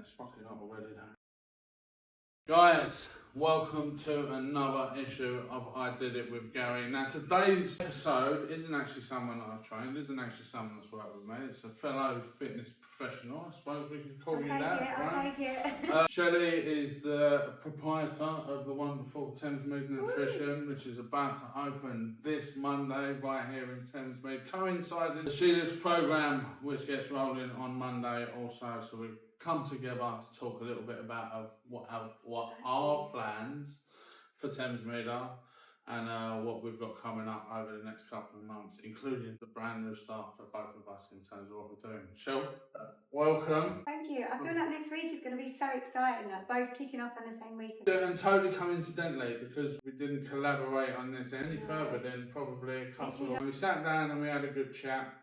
It's fucking up already now. Guys, welcome to another issue of I Did It with Gary. Now today's episode isn't actually someone that I've trained, isn't actually someone that's worked with me. It's a fellow fitness professional, I suppose we can call you that, right? Shelley is the proprietor of the wonderful Thamesmead Nutrition, which is about to open this Monday right here in Thamesmead, coinciding the She Lives programme, which gets rolling on Monday also. So we come together to talk a little bit about what our plans for Thamesmead are and what we've got coming up over the next couple of months, including the brand new stuff for both of us in terms of what we're doing. Shell, welcome. Thank you. I feel like next week is going to be so exciting, like both kicking off on the same week. And totally coincidentally, because we didn't collaborate on this any further than probably a couple of... We sat down and we had a good chat.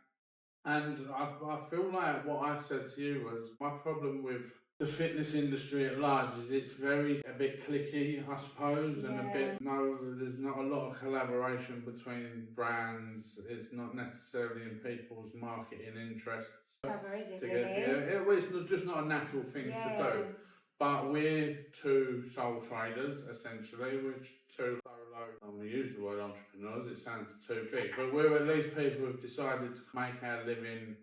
And I feel like what I said to you was my problem with the fitness industry at large is it's a bit cliquey, I suppose, and there's not a lot of collaboration between brands. It's not necessarily in people's marketing interests It's just not a natural thing to do. But we're two sole traders, essentially, which two solo, I'm going to use the word entrepreneurs, it sounds too big, but we're at least people who've decided to make our living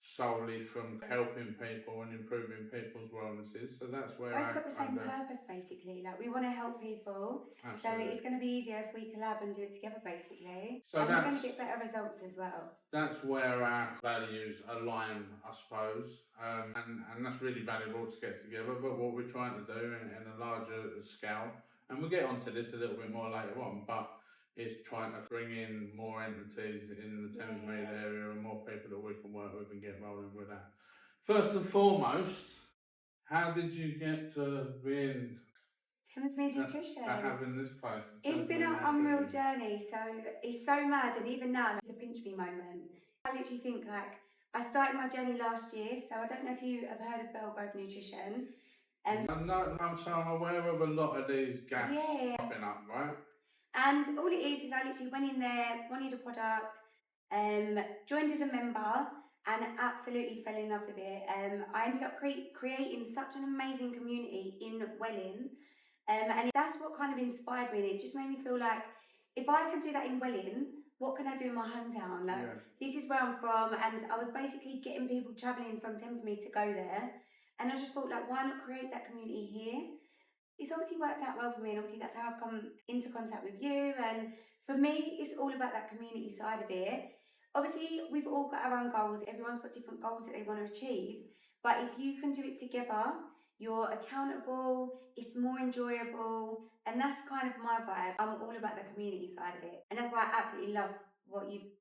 solely from helping people and improving people's wellnesses. So that's where I've got the same purpose, basically. Like, we want to help people. Absolutely. So it's going to be easier if we collab and do it together, basically. So we're going to get better results as well. That's where our values align, I suppose. And that's really valuable to get together. But what we're trying to do in a larger scale, and we'll get onto this a little bit more later on, but is trying to bring in more entities in the Thamesmead area and more people that we can work with and get rolling with that. First and foremost, how did you get to being Thamesmead Nutrition? Having this place? It's been an unreal journey, so it's so mad, and even now it's a pinch me moment. I literally think, like, I started my journey last year, so I don't know if you have heard of Belgrove Nutrition. No, so I'm aware of a lot of these gaps popping up, right? And all it is I literally went in there, wanted a product, joined as a member, and absolutely fell in love with it. I ended up creating such an amazing community in Welling, and that's what kind of inspired me. And it just made me feel like, if I can do that in Welling, what can I do in my hometown? Like, this is where I'm from, and I was basically getting people travelling from Thamesmead to go there. And I just thought, like, why not create that community here? It's obviously worked out well for me, and obviously that's how I've come into contact with you. And for me, it's all about that community side of it. Obviously, we've all got our own goals. Everyone's got different goals that they want to achieve. But if you can do it together, you're accountable, it's more enjoyable, and that's kind of my vibe. I'm all about the community side of it. And that's why I absolutely love what you've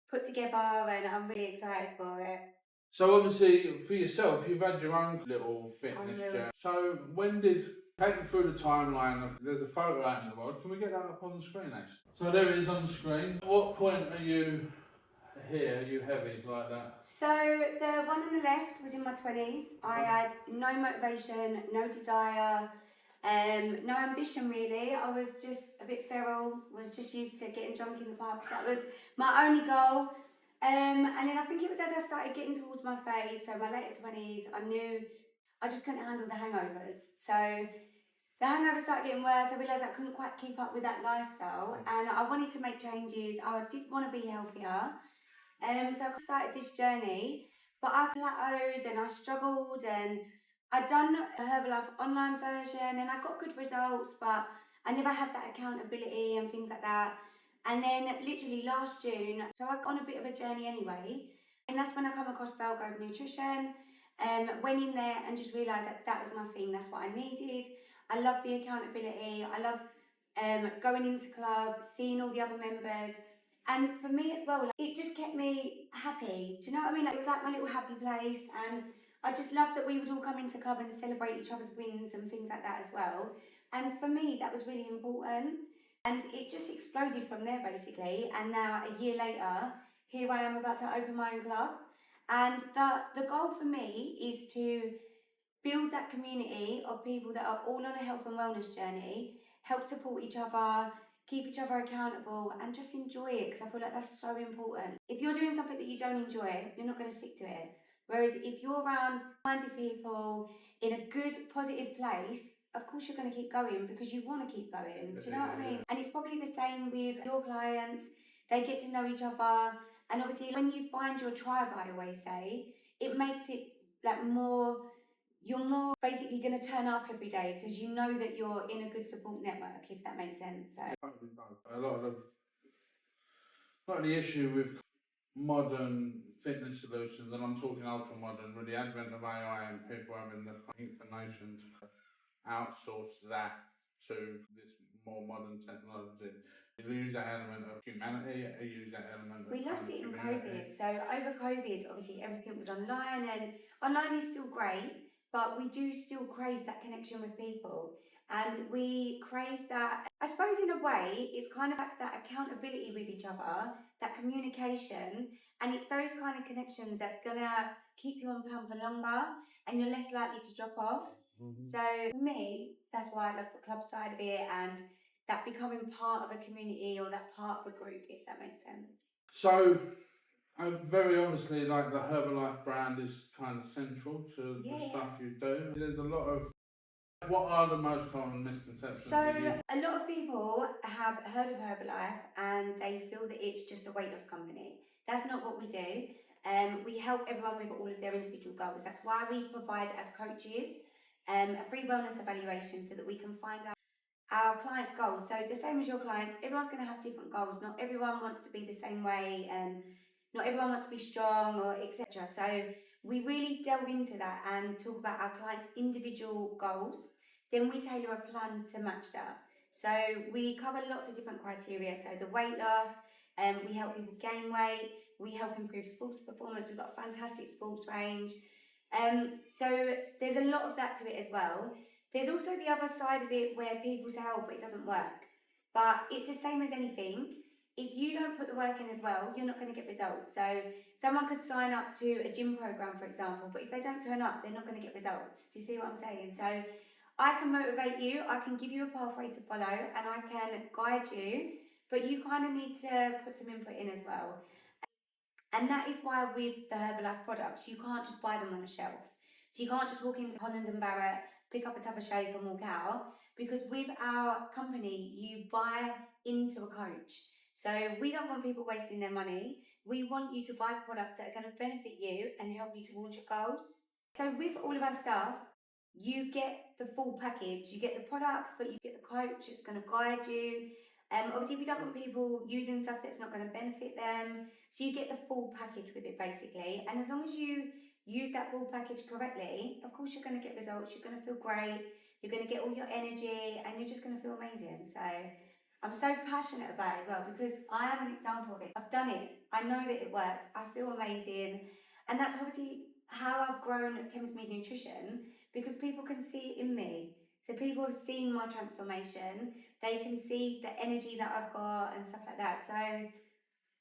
put together, and I'm really excited for it. So obviously, for yourself, you've had your own little fitness journey. So take me through the timeline of, there's a photo out in the world. Can we get that up on the screen, actually? So there it is on the screen. At what point are you here? Are you heavy like that? So the one on the left was in my 20s. I had no motivation, no desire, no ambition really. I was just a bit feral, was just used to getting drunk in the park. That was my only goal. And then I think it was as I started getting towards my 30s, so my later 20s, I knew I just couldn't handle the hangovers. So the hangovers started getting worse. I realised I couldn't quite keep up with that lifestyle, and I wanted to make changes. I did want to be healthier. So I started this journey, but I plateaued and I struggled, and I'd done a Herbalife online version and I got good results, but I never had that accountability and things like that. And then literally last June, so I got on a bit of a journey anyway, and that's when I come across Belgrove Nutrition, went in there and just realised that that was my thing, that's what I needed. I love the accountability, I love going into club, seeing all the other members, and for me as well, like, it just kept me happy. Do you know what I mean? Like, it was like my little happy place, and I just loved that we would all come into club and celebrate each other's wins and things like that as well. And for me, that was really important. And it just exploded from there, basically. And now, a year later, here I am about to open my own club. And the goal for me is to build that community of people that are all on a health and wellness journey, help support each other, keep each other accountable, and just enjoy it, because I feel like that's so important. If you're doing something that you don't enjoy, you're not going to stick to it. Whereas if you're around minded people, in a good, positive place, of course you're going to keep going because you want to keep going. Do you know what I mean? And it's probably the same with your clients. They get to know each other, and obviously when you find your tribe, I always say, it makes it like more, you're more basically going to turn up every day because you know that you're in a good support network, if that makes sense. So a lot of the issue with modern fitness solutions, and I'm talking ultra modern, with the advent of AI and people having the inclination to outsource that to this more modern technology. You lose that element of humanity, you use that element of we lost it in community. COVID. So over COVID, obviously everything was online, and online is still great, but we do still crave that connection with people. And we crave that, I suppose in a way, it's kind of like that accountability with each other, that communication, and it's those kind of connections that's gonna keep you on plan for longer and you're less likely to drop off. So for me, that's why I love the club side of it, and that becoming part of a community or that part of a group, if that makes sense. So, very obviously, like the Herbalife brand is kind of central to the stuff you do. There's a lot of, what are the most common misconceptions? So, a lot of people have heard of Herbalife and they feel that it's just a weight loss company. That's not what we do. We help everyone with all of their individual goals. That's why we provide, as coaches, a free wellness evaluation so that we can find out our clients' goals. So the same as your clients, everyone's going to have different goals. Not everyone wants to be the same way, and not everyone wants to be strong or etc. So we really delve into that and talk about our clients' individual goals. Then we tailor a plan to match that. So we cover lots of different criteria. So the weight loss, we help people gain weight, we help improve sports performance. We've got a fantastic sports range. So there's a lot of that to it as well. There's also the other side of it where people say, oh, but it doesn't work. But it's the same as anything. If you don't put the work in as well, you're not going to get results. So someone could sign up to a gym program, for example, but if they don't turn up, they're not going to get results. Do you see what I'm saying? So I can motivate you, I can give you a pathway to follow, and I can guide you, but you kind of need to put some input in as well. And that is why with the Herbalife products, you can't just buy them on a shelf. So you can't just walk into Holland and Barrett, pick up a tub of shake and walk out, because with our company, you buy into a coach. So we don't want people wasting their money. We want you to buy products that are going to benefit you and help you towards your goals. So with all of our stuff, you get the full package. You get the products, but you get the coach that's going to guide you. Obviously, we don't want people using stuff that's not going to benefit them. So you get the full package with it, basically. And as long as you use that full package correctly, of course you're going to get results. You're going to feel great. You're going to get all your energy, and you're just going to feel amazing. So I'm so passionate about it as well, because I am an example of it. I've done it. I know that it works. I feel amazing. And that's obviously how I've grown Thamesmead Nutrition, because people can see it in me. So people have seen my transformation. They can see the energy that I've got and stuff like that. So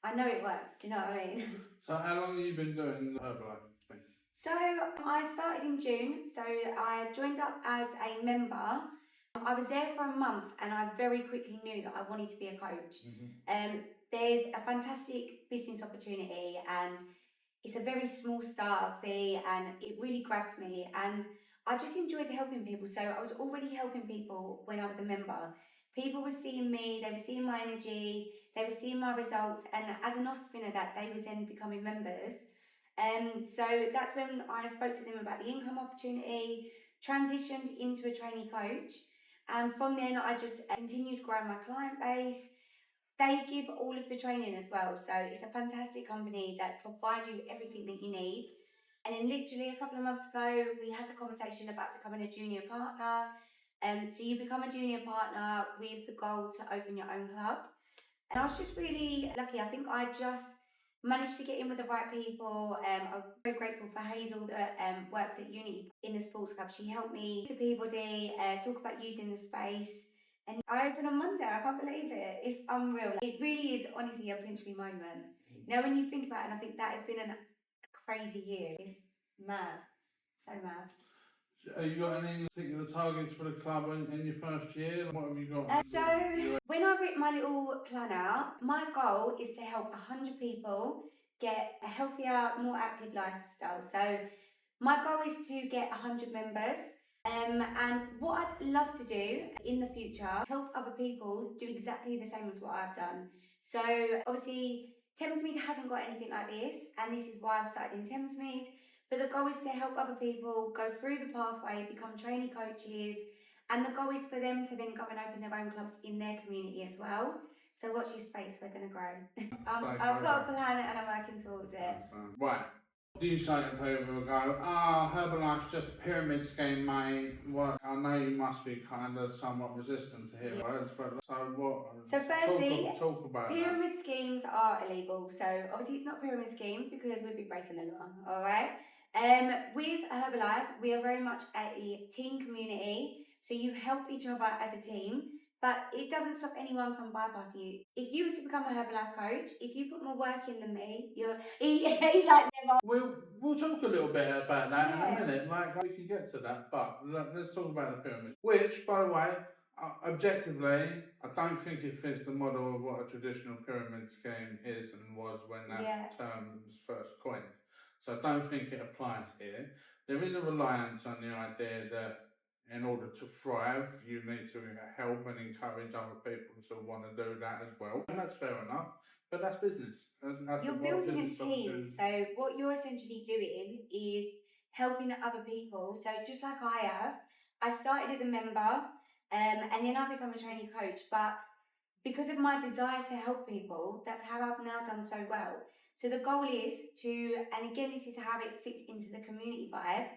I know it works. Do you know what I mean? So how long have you been doing Herbalife thing? So I started in June. So I joined up as a member. I was there for a month, and I very quickly knew that I wanted to be a coach. There's a fantastic business opportunity, and it's a very small startup fee, and it really grabbed me, and I just enjoyed helping people. So I was already helping people when I was a member. People were seeing me, they were seeing my energy, they were seeing my results, and as an offspring of that, they were then becoming members. So that's when I spoke to them about the income opportunity, transitioned into a trainee coach, and from then I just continued growing my client base. They give all of the training as well, so it's a fantastic company that provides you everything that you need. And then literally a couple of months ago, we had the conversation about becoming a junior partner. So you become a junior partner with the goal to open your own club. And I was just really lucky. I think I just managed to get in with the right people. I'm very grateful for Hazel that works at uni in the sports club. She helped me to Peabody, talk about using the space. And I open on Monday. I can't believe it. It's unreal. It really is honestly a pinch me moment. You know, when you think about it, and I think that has been a crazy year. It's mad. So mad. Have you got any particular targets for the club in your first year? What have you got? So when I wrote my little plan out, my goal is to help 100 people get a healthier, more active lifestyle. So My goal is to get 100 members. And what I'd love to do in the future, help other people do exactly the same as what I've done. So obviously Thamesmead hasn't got anything like this, and this is why I've started in Thamesmead. But the goal is to help other people go through the pathway, become trainee coaches, and the goal is for them to then go and open their own clubs in their community as well. So watch this space, we're going to grow. I've got a plan and I'm working towards it. Right. Do you say to people who go, Herbalife's just a pyramid scheme, mate? What? I know you must be kind of somewhat resistant to hear words, but so what? So firstly, talk about pyramid schemes are illegal. So obviously it's not a pyramid scheme because we'd be breaking the law, all right? With Herbalife, we are very much a team community. So you help each other as a team. But it doesn't stop anyone from bypassing you. If you was to become a Herbalife coach, if you put more work in than me, he's like never. We'll talk a little bit about that in a minute. Like we can get to that, but let's talk about the pyramid. Which, by the way, objectively, I don't think it fits the model of what a traditional pyramid scheme is and was when that term was first coined. So I don't think it applies here. There is a reliance on the idea that in order to thrive, you need to help and encourage other people to want to do that as well. And that's fair enough, but that's business. You're building a team, so what you're essentially doing is helping other people. So just like I started as a member, and then I become a trainee coach, but because of my desire to help people, that's how I've now done so well. So the goal is to, and again, this is how it fits into the community vibe,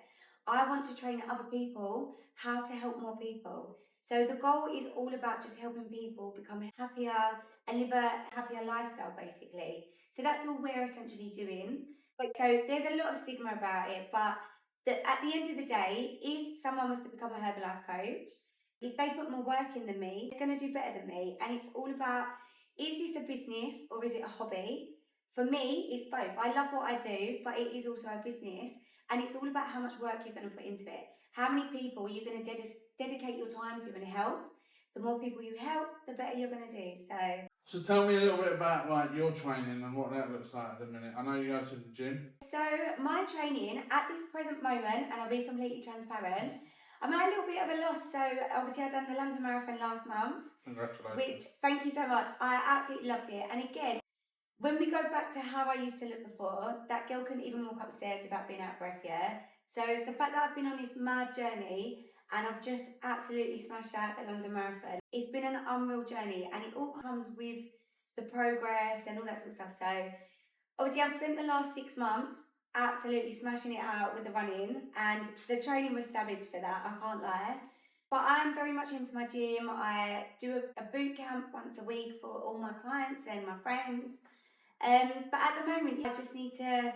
I want to train other people how to help more people. So the goal is all about just helping people become happier and live a happier lifestyle, basically. So that's all we're essentially doing. So there's a lot of stigma about it, but at the end of the day, if someone was to become a Herbalife coach, if they put more work in than me, they're going to do better than me. And it's all about, is this a business or is it a hobby? For me, it's both. I love what I do, but it is also a business. And it's all about how much work you're going to put into it. How many people you're going to dedicate your time to and help. The more people you help, the better you're going to do. So tell me a little bit about like your training and what that looks like at the minute. I know you go to the gym. So my training at this present moment, and I'll be completely transparent, I'm at a little bit of a loss. So obviously I've done the London Marathon last month. Congratulations. Which, thank you so much. I absolutely loved it. And again, when we go back to how I used to look before, that girl couldn't even walk upstairs without being out of breath, yeah? So the fact that I've been on this mad journey and I've just absolutely smashed out the London Marathon, it's been an unreal journey, and it all comes with the progress and all that sort of stuff. So obviously I've spent the last 6 months absolutely smashing it out with the running, and the training was savage for that, I can't lie. But I am very much into my gym. I do a boot camp once a week for all my clients and my friends. But at the moment, I just need to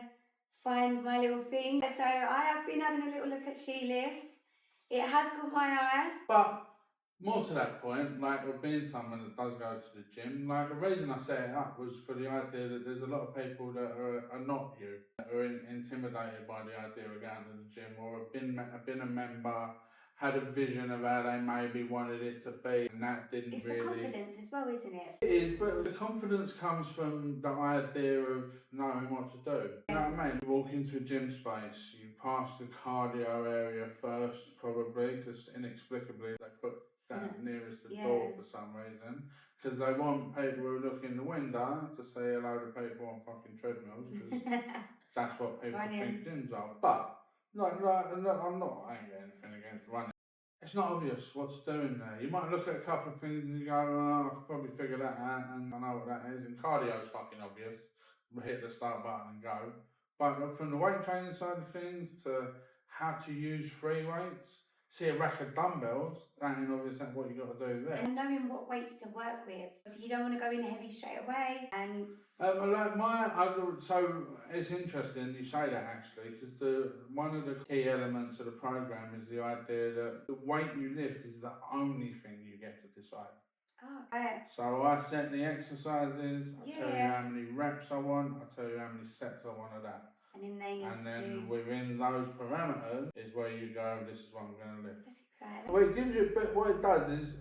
find my little thing. So I have been having a little look at she lifts. It has caught my eye. But more to that point, like with being someone that does go to the gym, like the reason I set it up was for the idea that there's a lot of people that are not you, that are intimidated by the idea of going to the gym, or have been a member, had a vision of how they maybe wanted it to be, and that didn't it's really... It's the confidence as well, isn't it? It is, but the confidence comes from the idea of knowing what to do. You know what I mean? You walk into a gym space, you pass the cardio area first, probably, because inexplicably they put that nearest the door for some reason. Because they want people who look in the window to say hello to people on fucking treadmills, because that's what people think gyms are. But I ain't got anything against running. It's not obvious what's doing there. You might look at a couple of things and you go, oh, I could probably figure that out, and I know what that is. And cardio's fucking obvious. We hit the start button and go. But from the weight training side of things to how to use free weights, see a rack of dumbbells, that ain't obvious what you got to do there. And knowing what weights to work with. So you don't want to go in heavy straight away. And so it's interesting you say that, actually, because one of the key elements of the program is the idea that the weight you lift is the only thing you get to decide. Oh, okay. So I set the exercises, I tell you how many reps I want, I tell you how many sets I want of that. And then within those parameters is where you go, this is what I'm going to lift. That's exciting. Well, it gives you a bit, what it does is,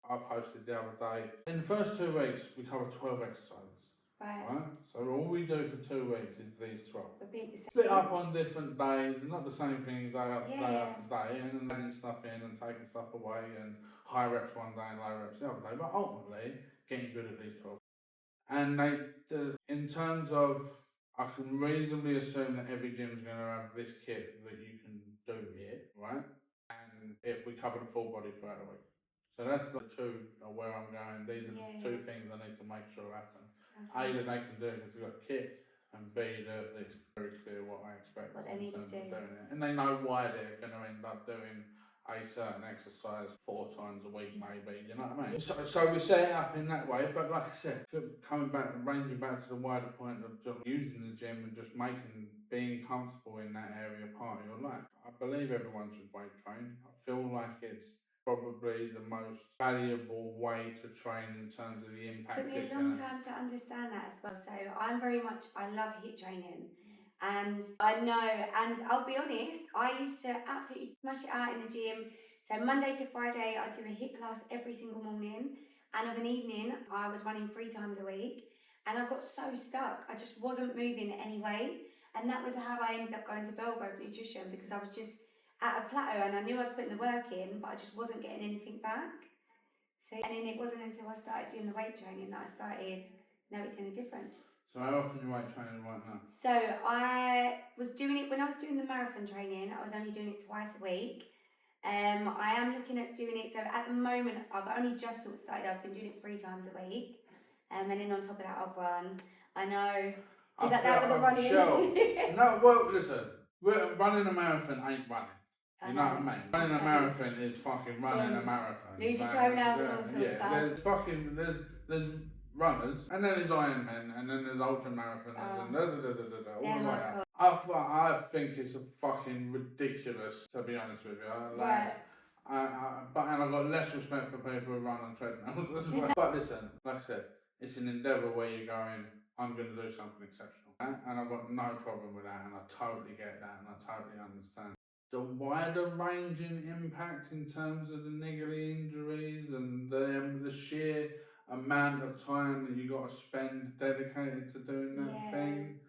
I posted the other day, in the first 2 weeks we cover 12 exercises. Right. So all we do for 2 weeks is these 12. Repeat the same. Split up on different days, not the same thing day after day Yeah. after day, and then adding stuff in and taking stuff away, and high reps one day and low reps the other day, but ultimately getting good at these 12. And in terms of, I can reasonably assume that every gym's going to have this kit that you can do here, right? And we cover the full body throughout the week. So that's the two where I'm going. These are the two things I need to make sure happen. A, that they can do it because they've got kit, and B, that it's very clear what I expect What they need to in terms do. of doing it. And they know why they're going to end up doing a certain exercise 4 times a week, maybe, you know what I mean? So we set it up in that way, but like I said, coming back and ranging back to the wider point of just using the gym and just being comfortable in that area part of your life. I believe everyone should weight train. I feel like it's probably the most valuable way to train in terms of the impact. It took me a long time to understand that as well. So I love HIIT training. And I know, and I'll be honest, I used to absolutely smash it out in the gym. So Monday to Friday, I do a HIIT class every single morning. And of an evening, I was running 3 times a week. And I got so stuck. I just wasn't moving any weight. And that was how I ended up going to Belgrove Nutrition, because I was just at a plateau and I knew I was putting the work in, but I just wasn't getting anything back. So, and then it wasn't until I started doing the weight training that I started noticing a difference. So how often are you weight training right now? So I was doing it when I was doing the marathon training. I was only doing it twice a week. I am looking at doing it. So at the moment, I've only just sort of started. I've been doing it 3 times a week. And then on top of that, I've run. I know. Is that with the running? No, well, listen. Running a marathon ain't running. You know what I mean? Running a marathon is fucking running a marathon. Lose your toenails and all sorts of stuff. There's runners, and then there's Ironmen, and then there's ultra marathoners, and all the way up. I think it's a fucking ridiculous, to be honest with you. Right. And I've got less respect for people who run on treadmills as well. But listen, like I said, it's an endeavour where you're going, I'm going to do something exceptional. And I've got no problem with that, and I totally get that, and I totally understand. The wider ranging impact in terms of the niggly injuries and the sheer amount of time that you got to spend dedicated to doing that thing.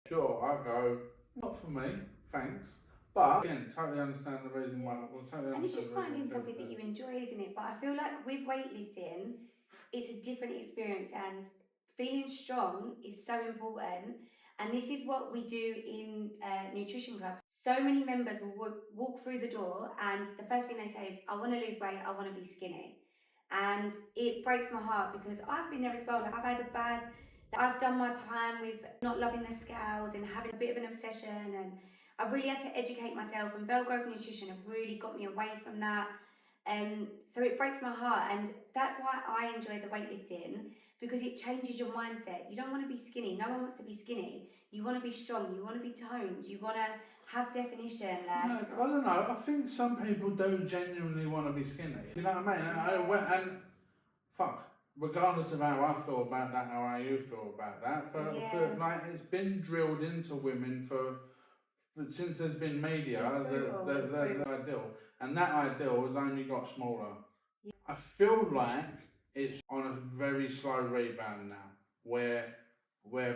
Sure, I go, not for me, thanks. But again, totally understand the reason why. And it's just finding something that you enjoy, isn't it? But I feel like with weightlifting, it's a different experience, and feeling strong is so important. And this is what we do in nutrition clubs. So many members will walk through the door, and the first thing they say is, I want to lose weight, I want to be skinny. And it breaks my heart, because I've been there as well. Like, I've done my time with not loving the scales and having a bit of an obsession, and I've really had to educate myself, and Belgrove Nutrition have really got me away from that. So it breaks my heart, and that's why I enjoy the weightlifting, because it changes your mindset. You don't want to be skinny. No one wants to be skinny. You want to be strong. You want to be toned. You want to have definition. No, I don't know. I think some people do genuinely want to be skinny. You know what I mean? And fuck, regardless of how I feel about that, how you feel about that, for like, it's been drilled into women since there's been media, the ideal, and that ideal has only got smaller. I feel like it's on a very slow rebound now, where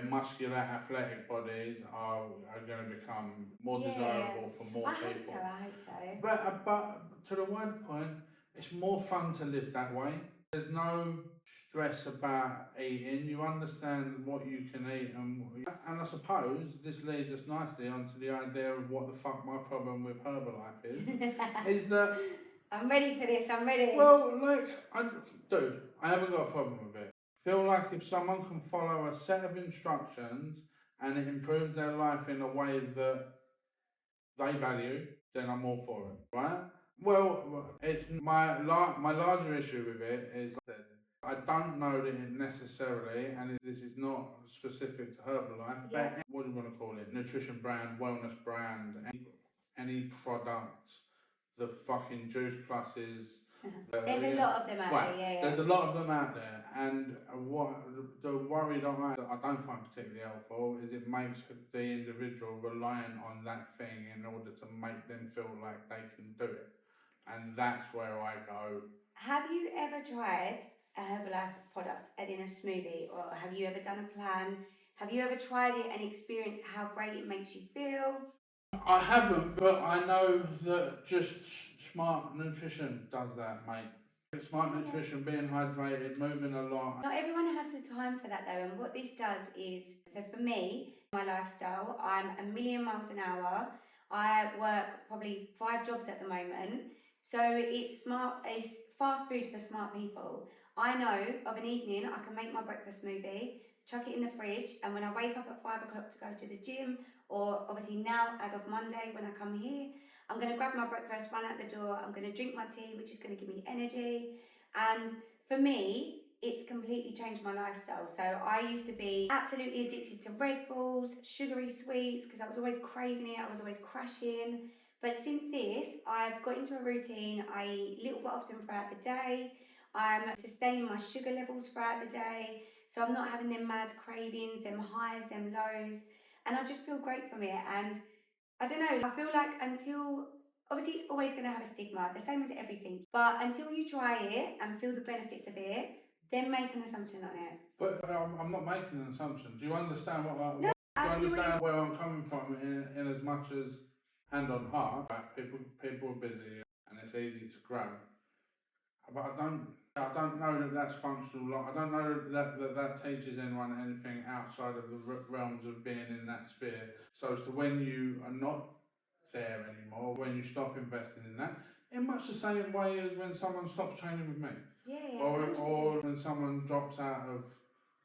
muscular, athletic bodies are going to become more desirable for more people. I hope so. But to the wider point, it's more fun to live that way. There's no stress about eating. You understand what you can eat, and I suppose this leads us nicely onto the idea of what the fuck my problem with Herbalife is. Is that I'm ready for this. I'm ready. Well, I haven't got a problem with it. I feel like if someone can follow a set of instructions and it improves their life in a way that they value, then I'm all for it, right? Well, it's my larger issue with it is that I don't know that it necessarily, and this is not specific to Herbalife, but what do you want to call it? Nutrition brand, wellness brand, any product, the fucking Juice Pluses. There's a lot of them out there, There's a lot of them out there, and the worry that I don't find particularly helpful is it makes the individual reliant on that thing in order to make them feel like they can do it, and that's where I go. Have you ever tried a Herbalife product, as in a smoothie, or have you ever done a plan? Have you ever tried it and experienced how great it makes you feel? I haven't, but I know that just smart nutrition does that, mate. Smart nutrition, being hydrated, moving a lot. Not everyone has the time for that though, and what this does is, so for me, my lifestyle, I'm a million miles an hour. I work probably 5 jobs at the moment, so it's fast food for smart people. I know of an evening I can make my breakfast smoothie, chuck it in the fridge, and when I wake up at 5 o'clock to go to the gym, or obviously now as of Monday when I come here, I'm going to grab my breakfast, run out the door, I'm going to drink my tea, which is going to give me energy. And for me, it's completely changed my lifestyle. So I used to be absolutely addicted to Red Bulls, sugary sweets, because I was always craving it, I was always crashing. But since this, I've got into a routine. I eat little but often throughout the day. I'm sustaining my sugar levels throughout the day. So I'm not having them mad cravings, them highs, them lows. And I just feel great from it. And I don't know, I feel like obviously it's always going to have a stigma, the same as everything. But until you try it and feel the benefits of it, then make an assumption on it. But I'm not making an assumption. Do you understand No, do you understand where I'm coming from in as much as hand on heart? People are busy and it's easy to grab. But I don't know that that's functional. I don't know that teaches anyone anything outside of the realms of being in that sphere. So as to when you are not there anymore, when you stop investing in that, in much the same way as when someone stops training with me. Yeah, Or when someone drops out of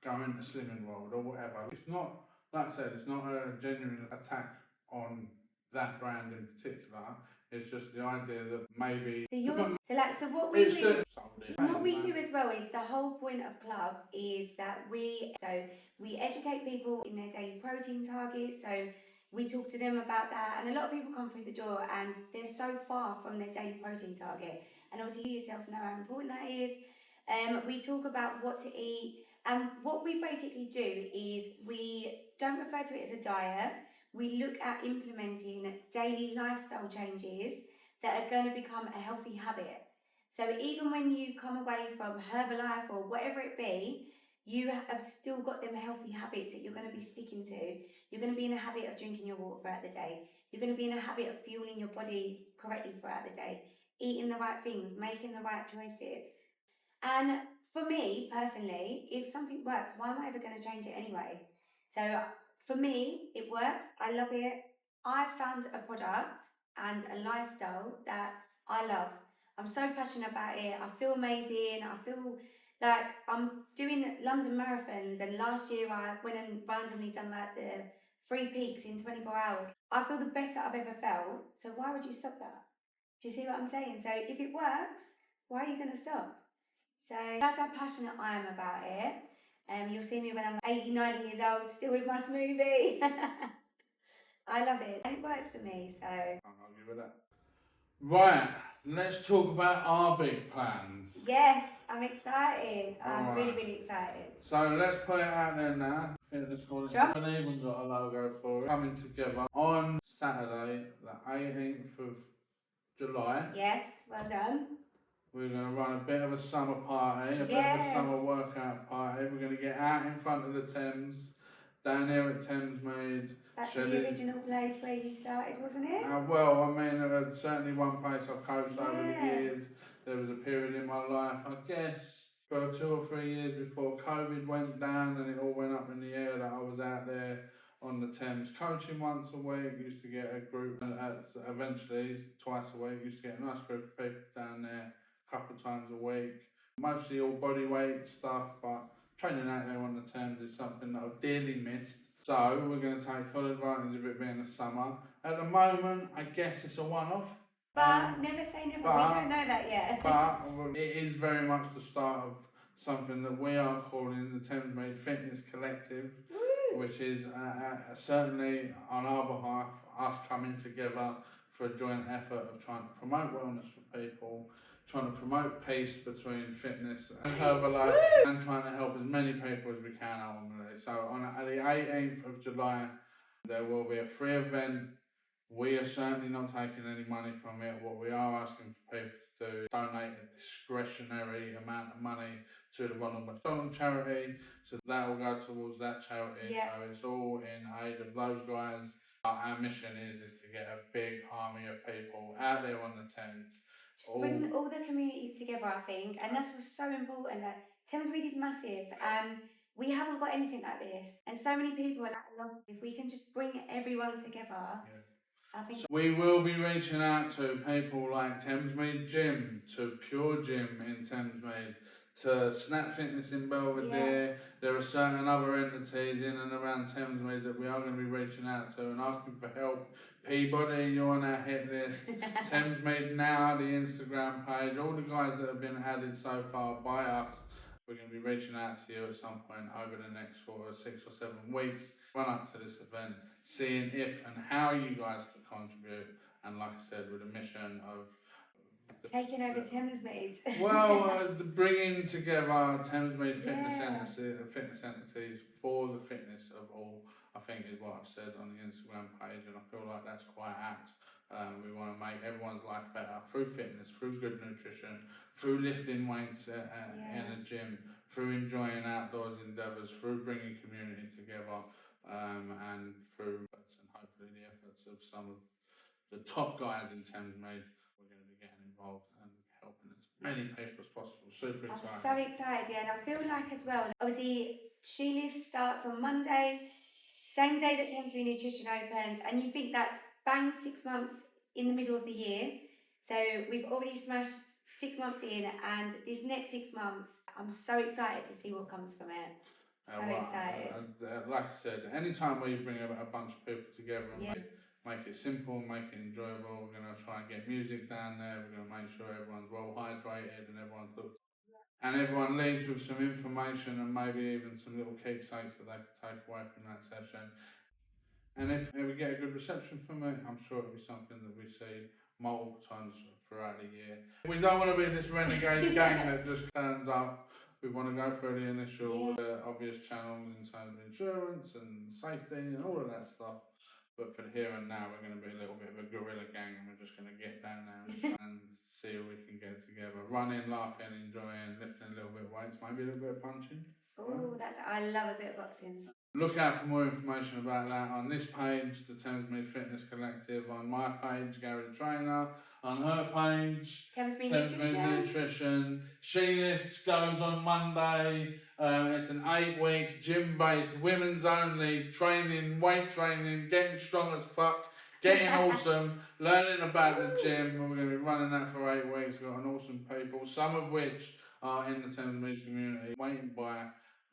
going to Slimming World or whatever. It's not, like I said, it's not a genuine attack on that brand in particular. It's just the idea that maybe so what we do as well is the whole point of club is that we educate people in their daily protein targets. So we talk to them about that, and a lot of people come through the door and they're so far from their daily protein target. And obviously you yourself know how important that is. We talk about what to eat, and what we basically do is we don't refer to it as a diet. We look at implementing daily lifestyle changes that are going to become a healthy habit. So even when you come away from Herbalife or whatever it be, you have still got them healthy habits that you're going to be sticking to. You're going to be in a habit of drinking your water throughout the day. You're going to be in a habit of fueling your body correctly throughout the day, eating the right things, making the right choices. And for me personally, if something works, why am I ever going to change it anyway? So for me, it works. I love it. I found a product and a lifestyle that I love. I'm so passionate about it. I feel amazing. I feel like I'm doing London marathons, and last year I went and randomly done like the 3 peaks in 24 hours. I feel the best that I've ever felt. So why would you stop that? Do you see what I'm saying? So if it works, why are you going to stop? So that's how passionate I am about it. You'll see me when I'm 80, 90 years old, still with my smoothie. I love it, and it works for me, so. I'll give it that. Right, let's talk about our big plans. Yes, I'm excited. I'm really, really excited. So let's put it out there now. Fitness College. Sure. I haven't even got a logo for it. Coming together on Saturday, the 18th of July. Yes, well done. We're going to run a bit of a summer party, a bit of a summer workout party. We're going to get out in front of the Thames, down here at Thamesmead. That's the original place where you started, wasn't it? Well, I mean, certainly one place I've coached over the years. There was a period in my life, I guess, for 2 or 3 years before COVID went down and it all went up in the air, that I was out there on the Thames coaching once a week. Used to get a group, and eventually twice a week, used to get a nice group of people down there a couple of times a week. Mostly all body weight stuff, but training out there on the Thames is something that I've dearly missed. So we're going to take full advantage of it being the summer. At the moment, I guess it's a one-off. But never say never, we don't know that yet. But it is very much the start of something that we are calling the Thamesmead Fitness Collective. Woo! Which is certainly on our behalf, us coming together for a joint effort of trying to promote wellness for people, trying to promote peace between fitness and Herbalife, and trying to help as many people as we can ultimately. So on the 18th of July, there will be a free event. We are certainly not taking any money from it. What we are asking for people to do is donate a discretionary amount of money to the Ronald McDonald charity, so that will go towards that charity. Yeah. So it's all in aid of those guys. Our mission is to get a big army of people out there on the Thames. Bring all the communities together, I think, and that's what's so important. Like, Thamesmead is massive, and we haven't got anything like this. And so many people are like, love. If we can just bring everyone together, I think. So we will be reaching out to people like Thamesmead Gym, to Pure Gym in Thamesmead, to Snap Fitness in Belvedere. Yeah. There are certain other entities in and around Thamesmead that we are going to be reaching out to and asking for help. Peabody, you're on our hit list. Thamesmead Now, the Instagram page, all the guys that have been added so far by us. We're going to be reaching out to you at some point over the next sort of 6 or 7 weeks, run up to this event, seeing if and how you guys can contribute, and like I said, with a mission of taking over Thamesmead. Well, bringing together Thamesmead fitness entities for the fitness of all, I think is what I've said on the Instagram page, and I feel like that's quite apt. We want to make everyone's life better through fitness, through good nutrition, through lifting weights in a gym, through enjoying outdoors endeavours, through bringing community together, and through and hopefully the efforts of some of the top guys in Thamesmead. We're going to be getting involved and helping as many people as possible. Super excited. I'm so excited, yeah, and I feel like as well, obviously, She Lives starts on Monday, same day that Thamesmead Nutrition opens, and you think that's bang 6 months in the middle of the year. So we've already smashed 6 months in, and this next 6 months, I'm so excited to see what comes from it. So excited. Like I said, anytime where you bring a bunch of people together and make it simple, make it enjoyable, we're going to try and get music down there, we're going to make sure everyone's well hydrated and everyone's looked. And everyone leaves with some information and maybe even some little keepsakes that they can take away from that session. And if we get a good reception from it, I'm sure it'll be something that we see multiple times throughout the year. We don't want to be this renegade gang that just turns up. We want to go through the initial obvious channels in terms of insurance and safety and all of that stuff. But for the here and now, we're going to be a little bit of a guerrilla gang, and we're just going to get down there and see what we can get together. Running, laughing, enjoying, lifting a little bit of weights, maybe a little bit of punching. Oh, I love a bit of boxing. Look out for more information about that on this page, the Thamesmead Fitness Collective, on my page, Gary the Trainer, on her page, Thamesmead Nutrition. She Lifts goes on Monday. It's an 8-week gym-based, women's only training, weight training, getting strong as fuck, getting awesome, learning about the gym. And we're going to be running that for 8 weeks. We've got an awesome people, some of which are in the Thamesmead community, waiting by,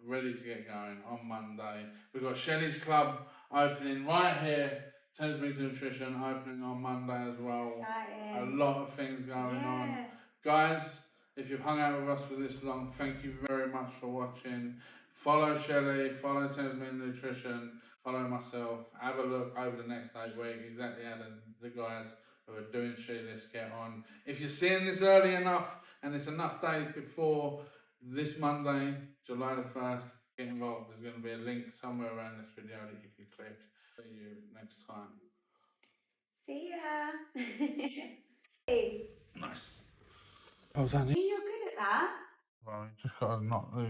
ready to get going on Monday. We've got Shelley's Club opening right here. Thamesmead Nutrition opening on Monday as well. Exciting. A lot of things going on. Guys, if you've hung out with us for this long, thank you very much for watching. Follow Shelley, follow Thamesmead Nutrition, follow myself. Have a look over the next 8 weeks, exactly how the guys who are doing She Lifts get on. If you're seeing this early enough, and it's enough days before this Monday, July the 1st, get involved. There's going to be a link somewhere around this video that you can click. See you next time. See ya. Hey. Nice. Well done. You're good at that. Well, you just got to not lose.